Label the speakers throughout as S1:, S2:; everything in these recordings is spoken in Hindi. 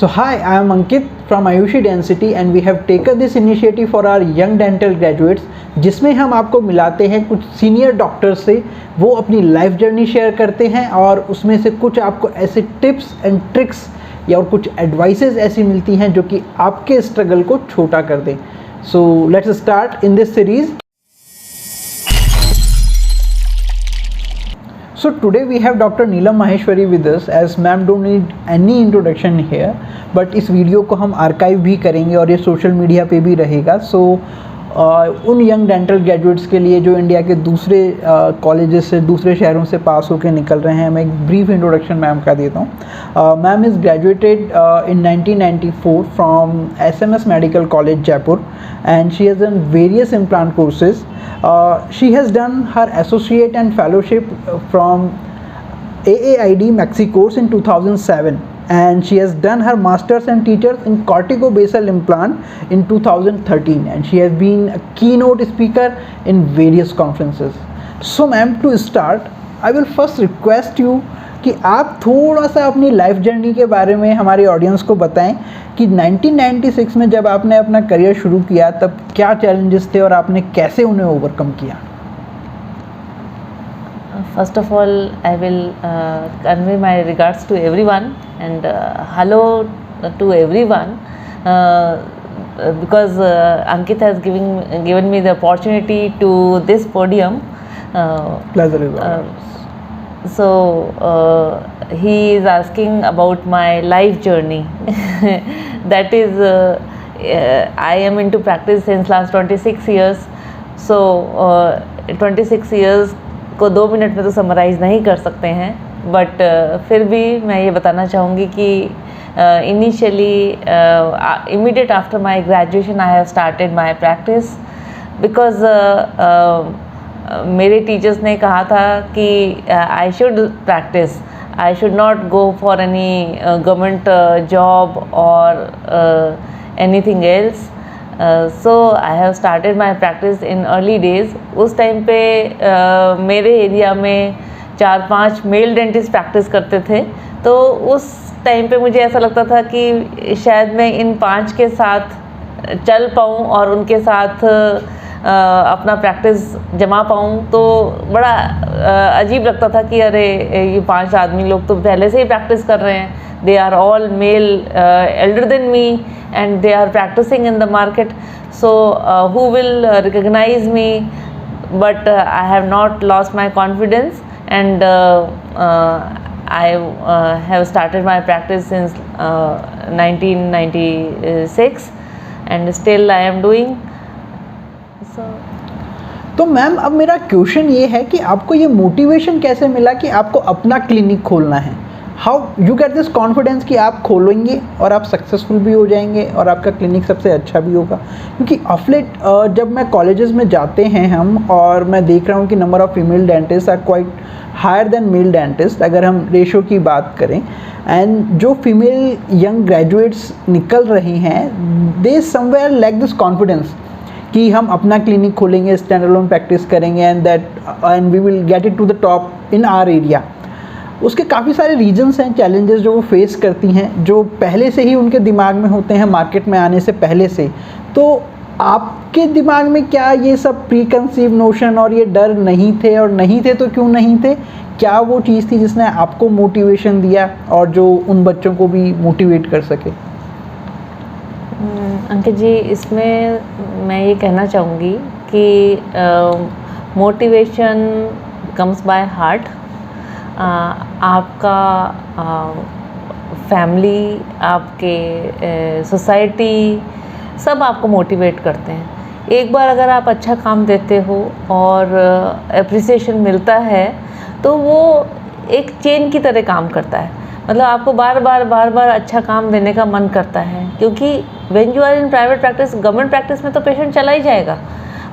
S1: So hi, I am Ankit from Ayushi Density and we have taken this initiative for our young dental graduates, जिसमें हम आपको मिलाते हैं कुछ सीनियर डॉक्टर्स से, वो अपनी लाइफ जर्नी शेयर करते हैं और उसमें से कुछ आपको ऐसे टिप्स एंड ट्रिक्स या और कुछ एडवाइसेस ऐसी मिलती हैं जो कि आपके स्ट्रगल को छोटा कर दें. So let's start in this series. So today we have Dr. Neelam Maheshwari with us, as ma'am don't need any introduction here, but इस वीडियो को हम आर्काइव भी करेंगे और ये सोशल मीडिया पे भी रहेगा. सो उन यंग डेंटल ग्रेजुएट्स के लिए जो इंडिया के दूसरे कॉलेजेस से, दूसरे शहरों से पास होकर निकल रहे हैं, मैं एक ब्रीफ इंट्रोडक्शन मैम का देता हूँ. Ma'am is graduated in 1994 from SMS medical college Jaipur and she has done various implant courses. She has done her associate and fellowship from AAID Maxi course in 2007 and she has done her masters and teachers in corticobasal implant in 2013 and she has been a keynote speaker in various conferences. So ma'am, to start I will first request you कि आप थोड़ा सा अपनी लाइफ जर्नी के बारे में हमारे ऑडियंस को बताएं कि 1996 में जब आपने अपना करियर शुरू किया तब क्या चैलेंजेस थे और आपने कैसे उन्हें ओवरकम किया.
S2: First of all, I will convey my regards to everyone and hello to everyone because Ankit has given me the opportunity to this podium.
S1: Pleasure is ours.
S2: So he is asking about my life journey. That is, I am into practice since last 26 years. So 26 years को 2 मिनट में तो समराइज़ नहीं कर सकते हैं, बट फिर भी मैं ये बताना चाहूँगी कि initially immediate after my graduation I have started my practice because मेरे टीचर्स ने कहा था कि I should practise, I should not go for any government job or anything else. So I have started my practice in early days. उस टाइम पे मेरे एरिया में 4-5 मेल डेंटिस्ट प्रैक्टिस करते थे, तो उस टाइम पे मुझे ऐसा लगता था कि शायद मैं इन 5 के साथ चल पाऊँ और उनके साथ अपना प्रैक्टिस जमा पाऊँ. तो बड़ा अजीब लगता था कि अरे ये 5 आदमी लोग तो पहले से ही प्रैक्टिस कर रहे हैं. They are all male elder than me and they are practising in the market. So who will recognise me, but I have not lost my confidence and I have started my practice since 1996 and still I am doing.
S1: तो मैम अब मेरा क्वेश्चन ये है कि आपको ये मोटिवेशन कैसे मिला कि आपको अपना क्लिनिक खोलना है. How you get this confidence कि आप खोलेंगे और आप सक्सेसफुल भी हो जाएंगे और आपका क्लिनिक सबसे अच्छा भी होगा. क्योंकि ऑफलेट जब मैं कॉलेजेस में जाते हैं हम और मैं देख रहा हूँ कि number of female dentist are quite higher than male dentist अगर हम रेशो की बात करें. एंड जो फीमेल यंग ग्रेजुएट्स निकल रही हैं, they somewhere lack this confidence कि हम अपना क्लिनिक खोलेंगे, स्टैंड अलोन प्रैक्टिस करेंगे and we will get it to the top in our area. उसके काफ़ी सारे रीजंस हैं, चैलेंजेस जो वो फेस करती हैं, जो पहले से ही उनके दिमाग में होते हैं मार्केट में आने से पहले से. तो आपके दिमाग में क्या ये सब प्री कंसीव नोशन और ये डर नहीं थे, और नहीं थे तो क्यों नहीं थे? क्या वो चीज़ थी जिसने आपको मोटिवेशन दिया और जो उन बच्चों को भी मोटिवेट कर सके?
S2: अंकित जी, इसमें मैं ये कहना चाहूँगी कि मोटिवेशन कम्स बाय हार्ट. आपका फैमिली, आपके सोसाइटी, सब आपको मोटिवेट करते हैं. एक बार अगर आप अच्छा काम देते हो और एप्रिसिएशन मिलता है तो वो एक चेन की तरह काम करता है. मतलब आपको बार बार अच्छा काम देने का मन करता है, क्योंकि when you are in private practice, government practice में तो पेशेंट चला ही जाएगा,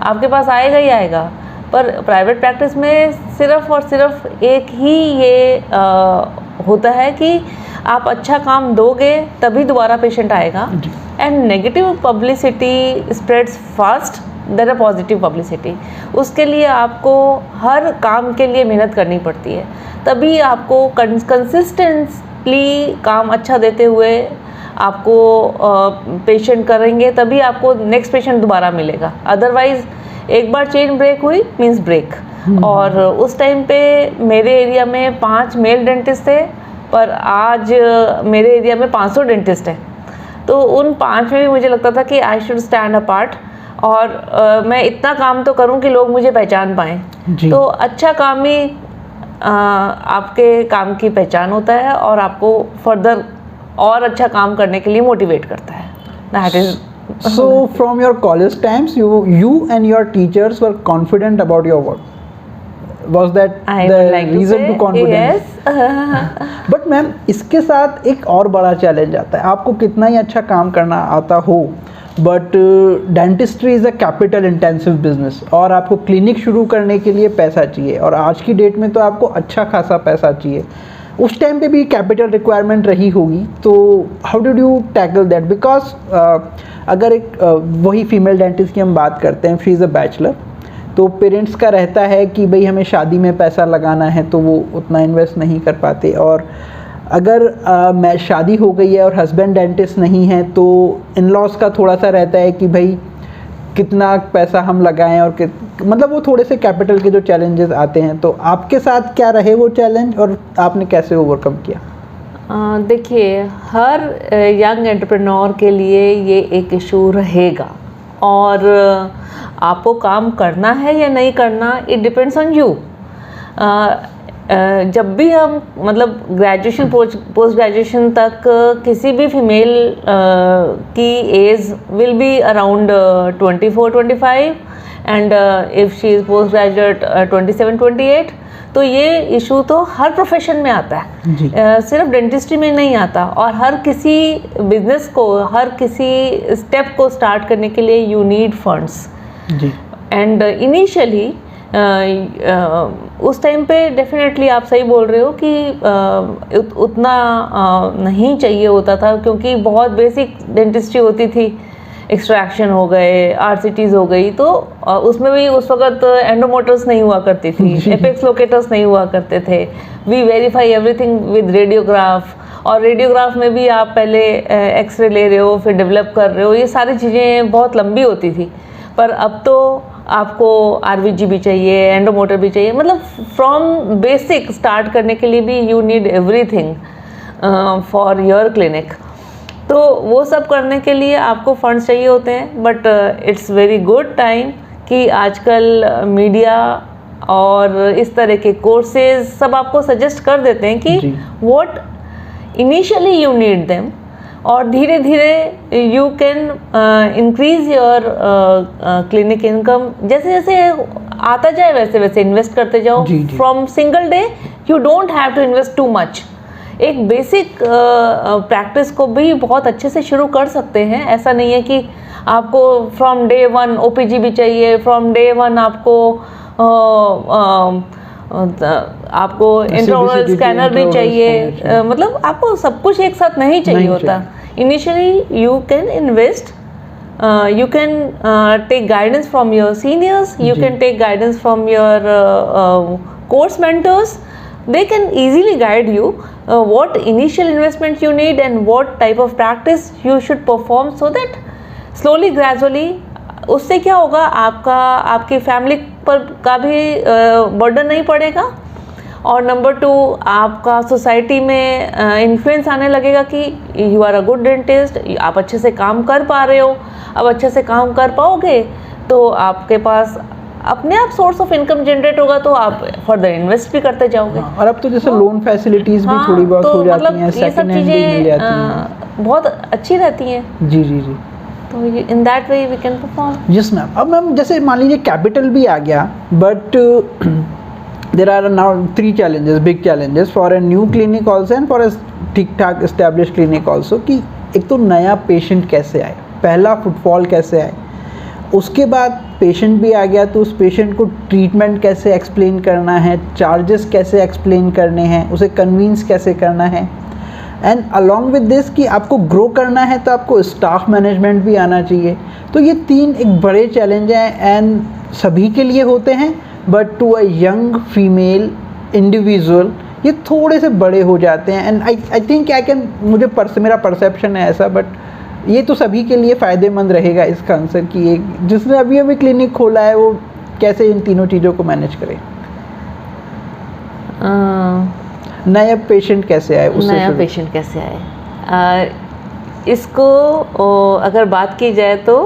S2: आपके पास आएगा ही आएगा. पर प्राइवेट प्रैक्टिस में सिर्फ़ और सिर्फ एक ही ये होता है कि आप अच्छा काम दोगे तभी दोबारा पेशेंट आएगा. And negative publicity spreads fast than a positive publicity. उसके लिए आपको हर काम के लिए मेहनत करनी पड़ती है, तभी आपको कंसिस्टेंटली काम अच्छा देते हुए आपको पेशेंट करेंगे तभी आपको नेक्स्ट पेशेंट दोबारा मिलेगा, अदरवाइज एक बार चेन ब्रेक हुई मीन्स ब्रेक। और उस टाइम पे मेरे एरिया में 5 मेल डेंटिस्ट थे, पर आज मेरे एरिया में 500 डेंटिस्ट हैं। तो उन 5 में भी मुझे लगता था कि आई शुड स्टैंड अपार्ट, और मैं इतना काम तो करूं कि लोग मुझे पहचान पाएँ। तो अच्छा काम ही आपके काम की पहचान होता है और आपको फर्दर और अच्छा काम करने के लिए मोटिवेट करता है। That is
S1: So from your college times, you and your teachers were confident about your work. Was that the reason to confidence?
S2: Yes.
S1: But ma'am, इसके साथ एक और बड़ा चैलेंज आता है। आपको कितना ही अच्छा काम करना आता हो, but dentistry is a capital intensive business, और आपको क्लिनिक शुरू करने के लिए पैसा चाहिए, और आज की डेट में तो आपको अच्छा खासा पैसा चाहिए। उस टाइम पे भी कैपिटल रिक्वायरमेंट रही होगी, तो how did you tackle that? Because अगर एक वही फीमेल डेंटिस्ट की हम बात करते हैं, शी इज़ अ बैचलर, तो पेरेंट्स का रहता है कि भाई हमें शादी में पैसा लगाना है, तो वो उतना इन्वेस्ट नहीं कर पाते। और अगर मैं शादी हो गई है और हस्बैंड डेंटिस्ट नहीं है, तो इन लॉज का थोड़ा सा रहता है कि भाई कितना पैसा हम लगाएं, और मतलब वो थोड़े से कैपिटल के जो चैलेंजेस आते हैं। तो आपके साथ क्या रहे वो चैलेंज, और आपने कैसे ओवरकम किया?
S2: देखिए, हर यंग एंटरप्रेन्योर के लिए ये एक इशू रहेगा, और आपको काम करना है या नहीं करना, इट डिपेंड्स ऑन यू। जब भी हम मतलब ग्रेजुएशन पोस्ट ग्रेजुएशन तक किसी भी फीमेल की age will be around 24-25, and if she is post graduate 27-28, तो ये इशू तो हर प्रोफेशन में आता है, सिर्फ डेंटिस्ट्री में नहीं आता। और हर किसी बिजनेस को, हर किसी स्टेप को स्टार्ट करने के लिए you need funds. And initially उस टाइम पे डेफिनेटली आप सही बोल रहे हो कि उतना नहीं चाहिए होता था, क्योंकि बहुत बेसिक डेंटिस्ट्री होती थी, एक्सट्रैक्शन हो गए, आरसीटीज हो गई, तो उसमें भी उस वक्त एंडोमोटर्स नहीं हुआ करती थी, एपेक्स लोकेटर्स नहीं हुआ करते थे। We verify everything with radiograph, और रेडियोग्राफ में भी आप पहले एक्सरे ले रहे हो, फिर डेवलप कर रहे हो, ये सारी चीज़ें बहुत लंबी होती थी। पर अब तो आपको आरवीजी भी चाहिए, एंडोमोटर भी चाहिए, मतलब फ्रॉम बेसिक स्टार्ट करने के लिए भी you need everything for your clinic. तो वो सब करने के लिए आपको फंड्स चाहिए होते हैं। But it's very good time कि आजकल मीडिया और इस तरह के कोर्सेज सब आपको सजेस्ट कर देते हैं कि what initially you need them, और धीरे धीरे you can increase your clinic income. जैसे जैसे आता जाए वैसे वैसे इन्वेस्ट करते जाओ। From single day you don't have to invest too much. एक बेसिक प्रैक्टिस को भी बहुत अच्छे से शुरू कर सकते हैं। ऐसा नहीं है कि आपको फ्रॉम डे 1 ओपीजी भी चाहिए, फ्रॉम डे 1 आपको इंट्राओरल स्कैनर भी चाहिए, मतलब आपको सब कुछ एक साथ नहीं चाहिए होता। Initially you can invest, you can take guidance from your seniors, you can take guidance from your course mentors. They can easily guide you what initial investment you need and what type of practice you should perform, so that slowly gradually उससे क्या होगा, आपकी फैमिली पर का भी बर्डन नहीं पड़ेगा, और नंबर 2 आपका सोसाइटी में इन्फ्लुएंस आने लगेगा कि you are a good dentist, आप अच्छे से काम कर पा रहे हो। अब अच्छे से काम कर पाओगे तो आपके पास अपने आप सोर्स ऑफ इनकम जनरेट होगा, तो आप फर्दर इन्वेस्ट भी करते जाओगे।
S1: और अब तो जैसे लोन फैसिलिटीज भी थोड़ी बहुत हो जाती हैं, सेकंड हैंड भी मिल जाती हैं,
S2: बहुत अच्छी रहती हैं।
S1: जी जी जी।
S2: तो in that way we can perform.
S1: Yes ma'am. अब मैम जैसे मान लीजिए कैपिटल भी आ गया, but there are now 3 challenges, big challenges for a new clinic also and for a ठीक ठाक established clinic also, कि एक तो नया पेशेंट कैसे आए, पहला फुटफॉल कैसे आए, उसके बाद पेशेंट भी आ गया तो उस पेशेंट को ट्रीटमेंट कैसे एक्सप्लेन करना है, चार्जेस कैसे एक्सप्लेन करने हैं, उसे कन्विंस कैसे करना है, एंड अलॉन्ग विद दिस कि आपको ग्रो करना है तो आपको स्टाफ मैनेजमेंट भी आना चाहिए। तो ये 3 एक बड़े चैलेंज हैं, एंड सभी के लिए होते हैं, but to a young female individual ये थोड़े से बड़े हो जाते हैं, एंड आई थिंक मुझे मेरा परसेप्शन है ऐसा, बट ये तो सभी के लिए फ़ायदेमंद रहेगा इसका आंसर कि एक जिसने अभी अभी क्लिनिक खोला है वो कैसे इन तीनों चीज़ों को मैनेज करे। नया पेशेंट कैसे आए, उससे
S2: नया पेशेंट कैसे आए, इसको अगर बात की जाए तो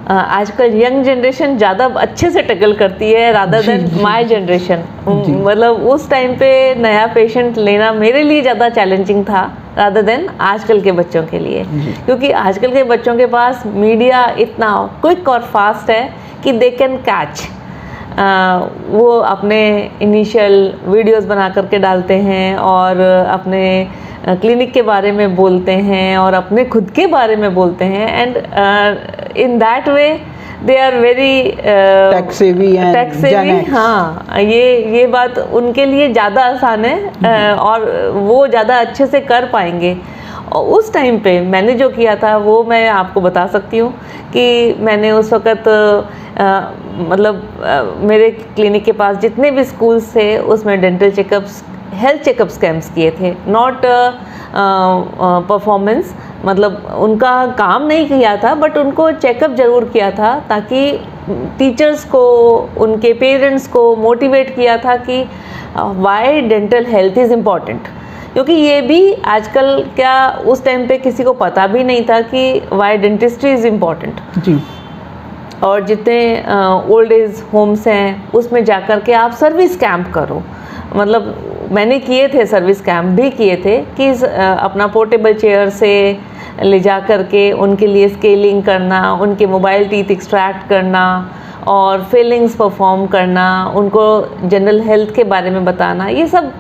S2: आजकल यंग जनरेशन ज़्यादा अच्छे से टैकल करती है रादर देन माय जनरेशन। मतलब उस टाइम पे नया पेशेंट लेना मेरे लिए ज़्यादा चैलेंजिंग था रादर देन आजकल के बच्चों के लिए, क्योंकि आजकल के बच्चों के पास मीडिया इतना क्विक और फास्ट है कि दे कैन कैच। वो अपने इनिशियल वीडियोस बना करके डालते हैं और अपने क्लिनिक के बारे में बोलते हैं और अपने खुद के बारे में बोलते हैं, and in that way they are very tech savvy. हाँ, ये बात उनके लिए ज़्यादा आसान है और वो ज़्यादा अच्छे से कर पाएंगे। और उस टाइम पे मैंने जो किया था वो मैं आपको बता सकती हूँ कि मैंने उस वक़्त मेरे क्लिनिक के पास जितने भी स्कूल्स थे उसमें dental checkups, health checkups camps किए थे, नॉट परफॉर्मेंस, मतलब उनका काम नहीं किया था बट उनको चेकअप ज़रूर किया था, ताकि टीचर्स को, उनके पेरेंट्स को मोटिवेट किया था कि Y dental health is important. क्योंकि ये भी आजकल क्या उस टाइम पे किसी को पता भी नहीं था कि वाई डेंटिस्ट्री इज़ इम्पॉर्टेंट जी। और जितने ओल्ड एज होम्स हैं उसमें जाकर के आप सर्विस कैंप करो, मतलब मैंने किए थे, सर्विस कैंप भी किए थे कि अपना पोर्टेबल चेयर से ले जा कर के उनके लिए स्केलिंग करना, उनके मोबाइल टीथ एक्सट्रैक्ट करना और फिलिंग्स परफॉर्म करना, उनको जनरल हेल्थ के बारे में बताना। ये सब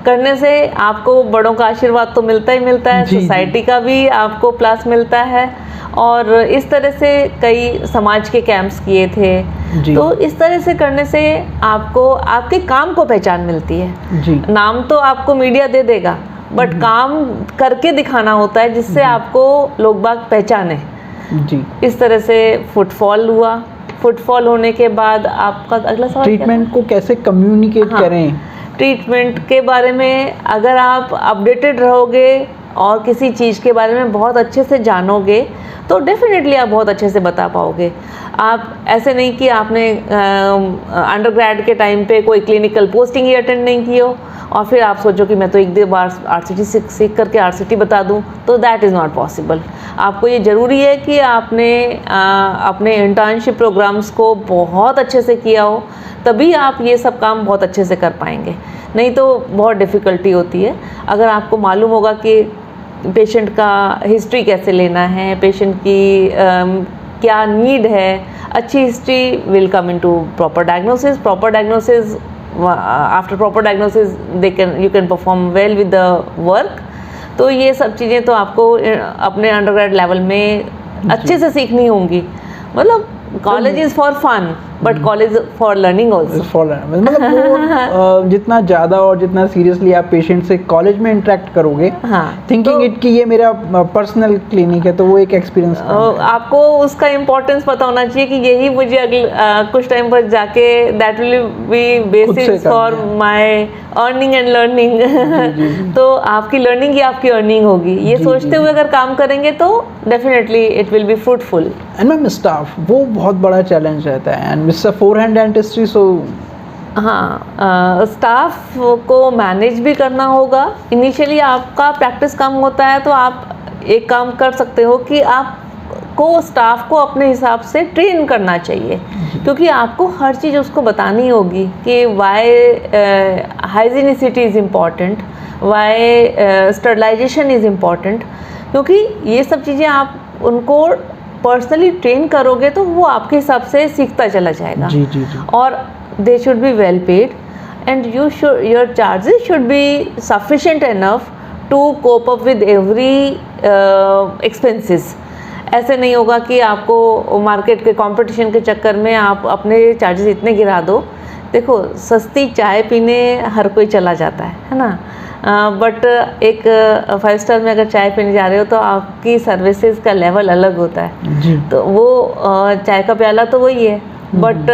S2: करने से आपको बड़ों का आशीर्वाद तो मिलता ही मिलता है, सोसाइटी का भी आपको प्लस मिलता है। और इस तरह से कई समाज के कैंप्स किए थे, तो इस तरह से करने से आपको आपके काम को पहचान मिलती है जी। नाम तो आपको मीडिया दे देगा बट काम करके दिखाना होता है जिससे आपको लोग बाग पहचाने जी। इस तरह से फुटफॉल हुआ। फुटफॉल होने के बाद आपका अगला सवाल
S1: ट्रीटमेंट को कैसे कम्युनिकेट करें।
S2: ट्रीटमेंट के बारे में अगर आप अपडेटेड रहोगे और किसी चीज़ के बारे में बहुत अच्छे से जानोगे तो डेफिनेटली आप बहुत अच्छे से बता पाओगे। आप ऐसे नहीं कि आपने अंडरग्रेड के टाइम पे कोई क्लिनिकल पोस्टिंग ही अटेंड नहीं की हो और फिर आप सोचो कि मैं तो एक दो बार RCT सीख करके RCT बता दूं, तो दैट इज़ नॉट पॉसिबल। आपको ये ज़रूरी है कि आपने अपने इंटर्नशिप प्रोग्राम्स को बहुत अच्छे से किया हो, तभी आप ये सब काम बहुत अच्छे से कर पाएंगे, नहीं तो बहुत डिफ़िकल्टी होती है। अगर आपको मालूम होगा कि पेशेंट का हिस्ट्री कैसे लेना है, पेशेंट की क्या नीड है, अच्छी history will come into proper diagnosis. Proper diagnosis, after proper diagnosis you can perform well with the work. तो ये सब चीज़ें तो आपको अपने अंडरग्रेड लेवल में अच्छे से सीखनी होंगी। मतलब college is for fun but college for learning also.
S1: मतलब जितना ज़्यादा और जितना सीरियसली आप पेशेंट से कॉलेज में इंटरेक्ट करोगे, थिंकिंग इट कि ये मेरा पर्सनल क्लिनिक है, तो वो एक एक्सपीरियंस
S2: आपको उसका इम्पोर्टेंस पता होना चाहिए कि यही मुझे अगले कुछ टाइम पर जाके that will be basis for my earning and learning. तो आपकी लर्निंग ही आपकी अर्निंग होगी, ये सोचते हुए अगर काम करेंगे तो definitely it will be fruitful.
S1: And ma'am staff वो बहुत बड़ा चैलेंज रहता है, and with forehand dentistry so
S2: staff को मैनेज भी करना होगा। इनिशियली आपका प्रैक्टिस कम होता है तो आप एक काम कर सकते हो कि आपको स्टाफ को अपने हिसाब से ट्रेन करना चाहिए, क्योंकि आपको हर चीज़ उसको बतानी होगी कि why hygienicity is important, why sterilisation is important, क्योंकि ये सब चीज़ें आप उनको पर्सनली ट्रेन करोगे तो वो आपके हिसाब से सीखता चला जाएगा।
S1: जी जी जी।
S2: और they should be well paid and your charges should be sufficient enough to cope up with every expenses। ऐसे नहीं होगा कि आपको मार्केट के कंपटीशन के चक्कर में आप अपने चार्जेस इतने गिरा दो। देखो, सस्ती चाय पीने हर कोई चला जाता है ना, बट एक 5 स्टार में अगर चाय पीने जा रहे हो तो आपकी सर्विसेज का लेवल अलग होता है जी। तो वो चाय का प्याला तो वही है, बट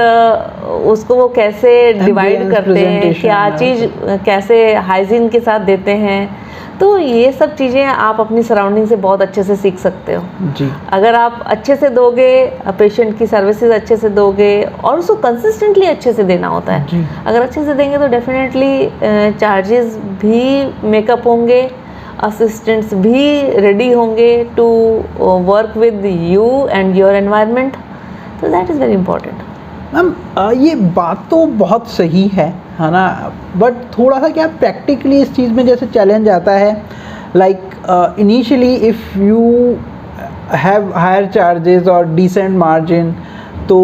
S2: उसको वो कैसे डिवाइड करते हैं,
S1: presentation
S2: क्या
S1: and
S2: चीज़ कैसे हाइजीन के साथ देते हैं, तो ये सब चीज़ें आप अपनी सराउंडिंग से बहुत अच्छे से सीख सकते हो।
S1: जी
S2: अगर आप अच्छे से दोगे, पेशेंट की सर्विसेज अच्छे से दोगे और उसको कंसिस्टेंटली अच्छे से देना होता है।
S1: जी
S2: अगर अच्छे से देंगे तो डेफिनेटली चार्जेस भी मेकअप होंगे, असिस्टेंट्स भी रेडी होंगे to work with you and your environment, तो that is very important.
S1: Ma'am ये बात तो बहुत सही है ना, बट थोड़ा सा क्या प्रैक्टिकली इस चीज़ में जैसे चैलेंज आता है, like initially if you have higher charges और डिसेंट मार्जिन, तो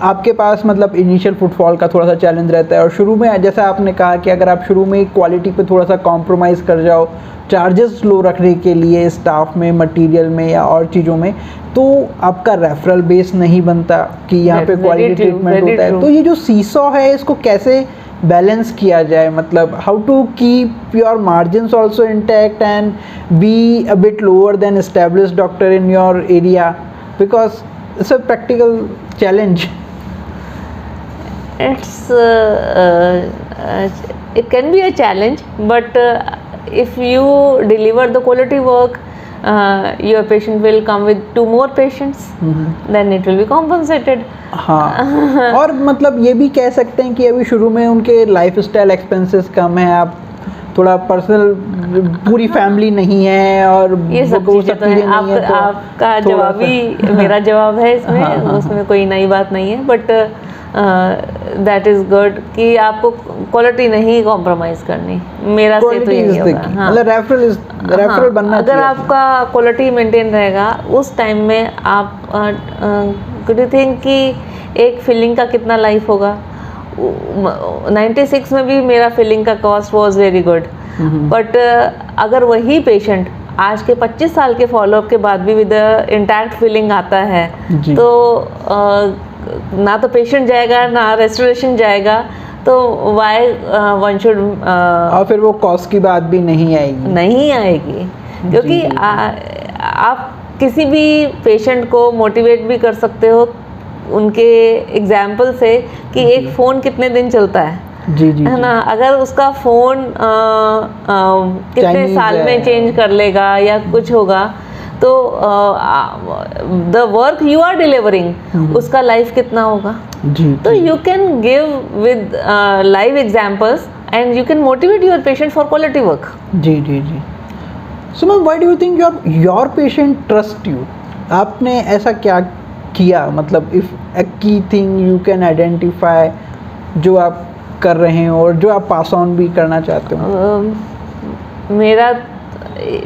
S1: आपके पास मतलब इनिशियल फुटफॉल का थोड़ा सा चैलेंज रहता है। और शुरू में जैसा आपने कहा कि अगर आप शुरू में क्वालिटी पे थोड़ा सा कॉम्प्रोमाइज़ कर जाओ चार्जेस लो रखने के लिए, स्टाफ में, मटेरियल में या और चीज़ों में, तो आपका रेफरल बेस नहीं बनता कि यहाँ पे
S2: That's very
S1: quality
S2: true,
S1: treatment
S2: very
S1: होता है।
S2: true.
S1: तो ये जो सीसॉ है इसको कैसे बैलेंस किया जाए, मतलब how to keep your margins also intact and be a bit lower than established doctor in your area, because it's a practical challenge.
S2: It can be a challenge, but if you deliver the quality work, your patient will come with 2 more patients, then it will be compensated.
S1: हाँ और मतलब ये भी कह सकते हैं कि अभी शुरू में उनके लाइफस्टाइल एक्सपेंसेस कम है, आप थोड़ा पर्सनल पूरी फैमिली नहीं है और
S2: ये सब
S1: वो
S2: चीज़ें तो हैं। आपका
S1: थोड़ा
S2: जवाब
S1: सा-
S2: ही मेरा जवाब है इसमें,
S1: हाँ, हाँ,
S2: उसमें कोई नई बात नहीं है, बट दैट इज़ गुड कि आपको क्वालिटी नहीं कॉम्प्रोमाइज़ करनी, मेरा से तो
S1: क्वालिटी
S2: यही
S1: इज द
S2: होगा।
S1: की,
S2: हाँ,
S1: मतलब रेफरल बनना
S2: अगर
S1: चाहिए।
S2: आपका क्वालिटी मेंटेन रहेगा उस टाइम में आप कुड यू थिंक कि एक फिलिंग का कितना लाइफ होगा। 96 में भी मेरा फिलिंग का cost was very good, but अगर वही पेशेंट आज के 25 साल के फॉलोअप के बाद भी विद इंटैक्ट फीलिंग आता है,
S1: जी।
S2: तो ना तो पेशेंट जाएगा ना रेस्टोरेशन जाएगा, तो वाई वन शुड
S1: और फिर वो कॉस्ट की बात भी नहीं आएगी।
S2: नहीं आएगी, क्योंकि
S1: जी, जी।
S2: आप किसी भी पेशेंट को मोटिवेट भी कर सकते हो उनके एग्जाम्पल से कि एक फ़ोन कितने दिन चलता है,
S1: जी जी
S2: है
S1: जी।
S2: ना। अगर उसका फ़ोन कितने
S1: Chinese
S2: साल
S1: है।
S2: में चेंज कर लेगा या कुछ होगा, तो the work you are delivering उसका लाइफ कितना होगा।
S1: जी
S2: तो you can give with live examples and you can motivate your patient for quality work.
S1: जी जी जी। So ma'am why do you think your patient trust you? आपने ऐसा क्या किया, मतलब if a key thing you can identify जो आप कर रहे हो और जो आप पास ऑन भी करना चाहते हो?
S2: मेरा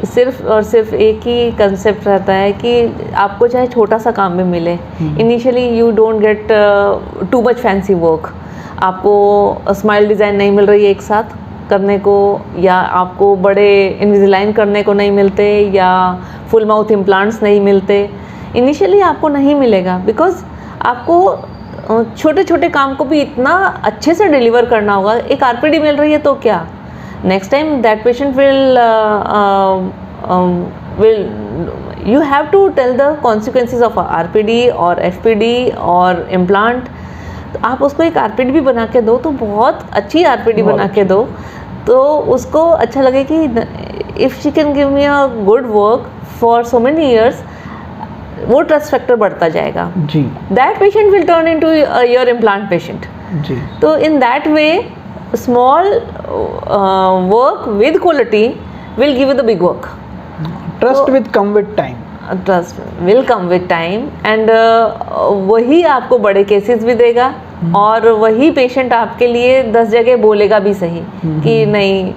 S2: सिर्फ और सिर्फ एक ही कंसेप्ट रहता है कि आपको चाहे छोटा सा काम भी मिले, initially you don't get too much fancy work. आपको स्माइल डिज़ाइन नहीं मिल रही है एक साथ करने को, या आपको बड़े इनविजिलाइन करने को नहीं मिलते, या फुल माउथ इम्प्लांट्स नहीं मिलते, इनिशियली आपको नहीं मिलेगा, बिकॉज आपको छोटे छोटे काम को भी इतना अच्छे से डिलीवर करना होगा। एक आरपीडी मिल रही है तो क्या, next time that patient will you have to tell the consequences of RPD और FPD और इम्प्लांट। आप उसको एक आरपीडी भी बना के दो, तो बहुत अच्छी आरपीडी बना के दो, तो उसको अच्छा लगे कि if she can give me a good work for so many years, वो ट्रस्ट फैक्टर बढ़ता जाएगा।
S1: जी
S2: that patient will turn into your implant patient.
S1: जी
S2: तो in that way small work with quality will give you the big work.
S1: Trust with come with time.
S2: Trust will come with time and वही आपको बड़े केसेस भी देगा, और वही पेशेंट आपके लिए 10 जगह बोलेगा भी सही कि नहीं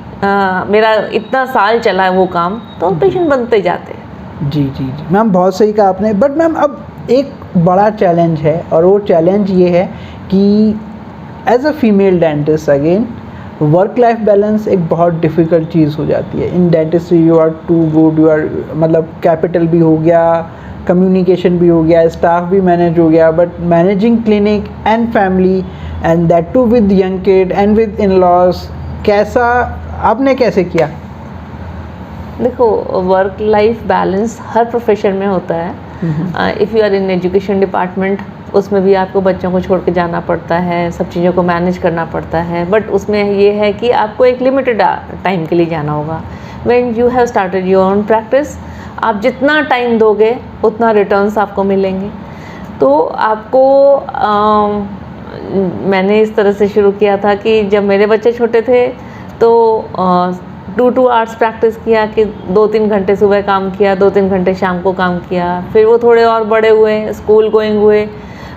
S2: मेरा इतना साल चला है वो काम, तो पेशेंट बनते जाते हैं।
S1: जी जी जी मैम, बहुत सही कहा आपने। बट मैम अब एक बड़ा चैलेंज है, और वो चैलेंज ये है कि as a female dentist again work life balance एक बहुत डिफ़िकल्ट चीज़ हो जाती है। In dentistry you are too good, you are मतलब कैपिटल भी हो गया, कम्युनिकेशन भी हो गया, स्टाफ भी मैनेज हो गया, but managing clinic and family and that too with young kid and with in laws, कैसा आपने कैसे किया?
S2: देखो, वर्क लाइफ बैलेंस हर प्रोफेशन में होता है। If you are in education department उसमें भी आपको बच्चों को छोड़ के जाना पड़ता है, सब चीज़ों को मैनेज करना पड़ता है, बट उसमें ये है कि आपको एक लिमिटेड टाइम के लिए जाना होगा। When you have started your own practice, आप जितना टाइम दोगे उतना रिटर्न्स आपको मिलेंगे। तो आपको मैंने इस तरह से शुरू किया था कि जब मेरे बच्चे छोटे थे तो 2 आवर्स प्रैक्टिस किया कि 2-3 घंटे सुबह काम किया, 2-3 घंटे शाम को काम किया। फिर वो थोड़े और बड़े हुए, स्कूल गोइंग हुए,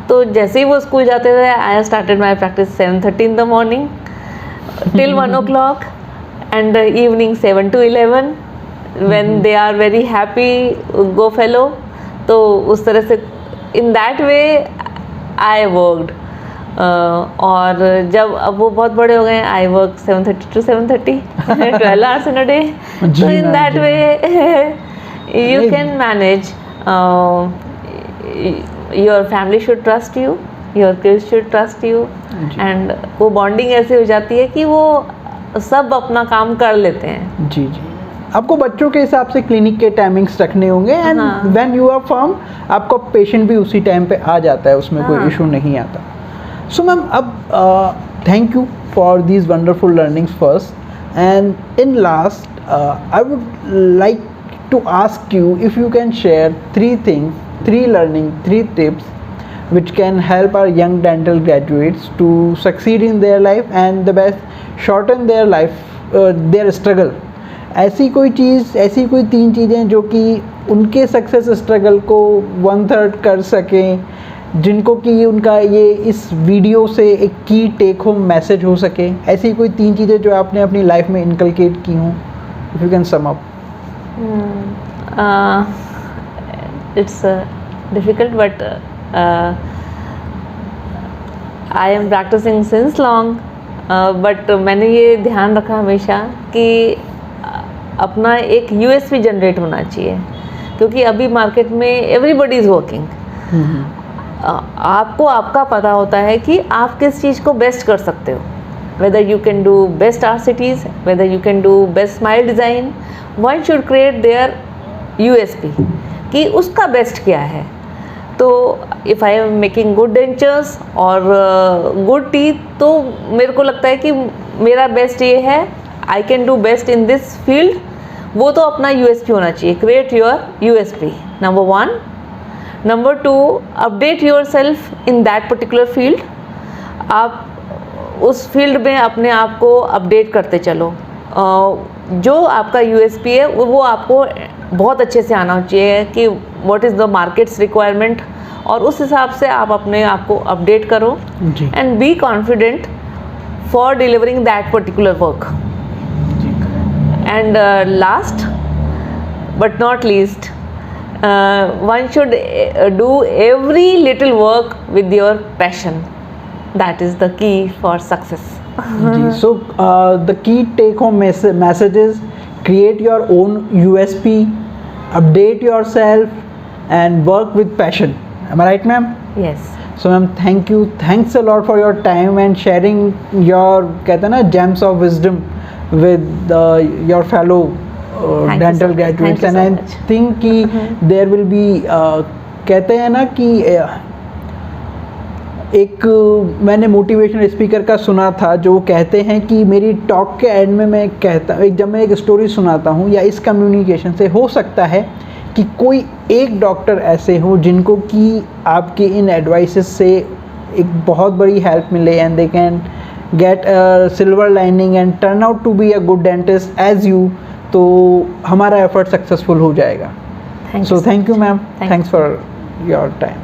S2: तो जैसे ही वो स्कूल जाते थे I started my practice 7:30 in the morning till 1 o'clock and evening 7 to 11 when they are very happy go fellow। तो उस तरह से in that way I worked। और जब अब वो बहुत बड़े हो गए, I work 7:30 to 7:30 12 hours in a day। so in that way you can manage। your family should trust you, your kids should trust you and वो bonding ऐसी हो जाती है कि वो सब अपना काम कर लेते हैं।
S1: जी जी, आपको बच्चों के हिसाब से क्लिनिक के टाइमिंग्स रखने होंगे and when you are firm आपको पेशेंट भी उसी टाइम पे आ जाता है, उसमें कोई इशू नहीं आता। So ma'am, thank you for these wonderful learnings first, and in last, I would like to ask you if you can share 3 things, 3 learning, 3 tips, which can help our young dental graduates to succeed in their life and the best shorten their life, their struggle। ऐसी कोई चीज़, ऐसी कोई 3 चीज़ें जो कि उनके सक्सेस स्ट्रगल को 1/3 कर सकें, जिनको कि उनका ये इस वीडियो से एक की टेक होम मैसेज हो सके। ऐसी कोई 3 चीज़ें जो आपने अपनी लाइफ में इनकलकेट की हों, if you can sum up.
S2: It's difficult but I am practising since long, but मैंने ये ध्यान रखा हमेशा कि अपना एक USP जनरेट होना चाहिए, क्योंकि अभी मार्केट में एवरीबडी इज़ वर्किंग। आपको आपका पता होता है कि आप किस चीज़ को बेस्ट कर सकते हो, whether you can do best RCTs, whether you can do best smile design, one should create their USP कि उसका बेस्ट क्या है। तो if I am making good dentures और गुड टीथ, तो मेरे को लगता है कि मेरा बेस्ट ये है, I can do best in this field. वो तो अपना USP होना चाहिए, create your USP, number 1। Number 2, update your self in that particular field. आप उस फील्ड में अपने आप को अपडेट करते चलो। जो आपका USP है वो आपको बहुत अच्छे से आना चाहिए कि what is the markets requirement, और उस हिसाब से आप अपने आप को अपडेट करो and be confident for delivering that particular work. And last but not least, one should do every little work with your passion. That is the key for success।
S1: So the key take home message is create your own USP, update yourself and work with passion। Am I right, ma'am?
S2: Yes।
S1: So ma'am, thank you, thanks a lot for your time and sharing your कहते हैं ना gems of wisdom with your fellow dental graduates। and I think कि there will be कहते हैं ना कि एक मैंने मोटिवेशनल स्पीकर का सुना था जो कहते हैं कि मेरी टॉक के एंड में मैं कहता जब मैं एक स्टोरी सुनाता हूँ या इस कम्युनिकेशन से हो सकता है कि कोई एक डॉक्टर ऐसे हो जिनको कि आपके इन एडवाइसेस से एक बहुत बड़ी हेल्प मिले and they can get a silver lining and turn out to be a good dentist as you. तो हमारा एफर्ट सक्सेसफुल हो जाएगा। So thank you ma'am, thanks for your time.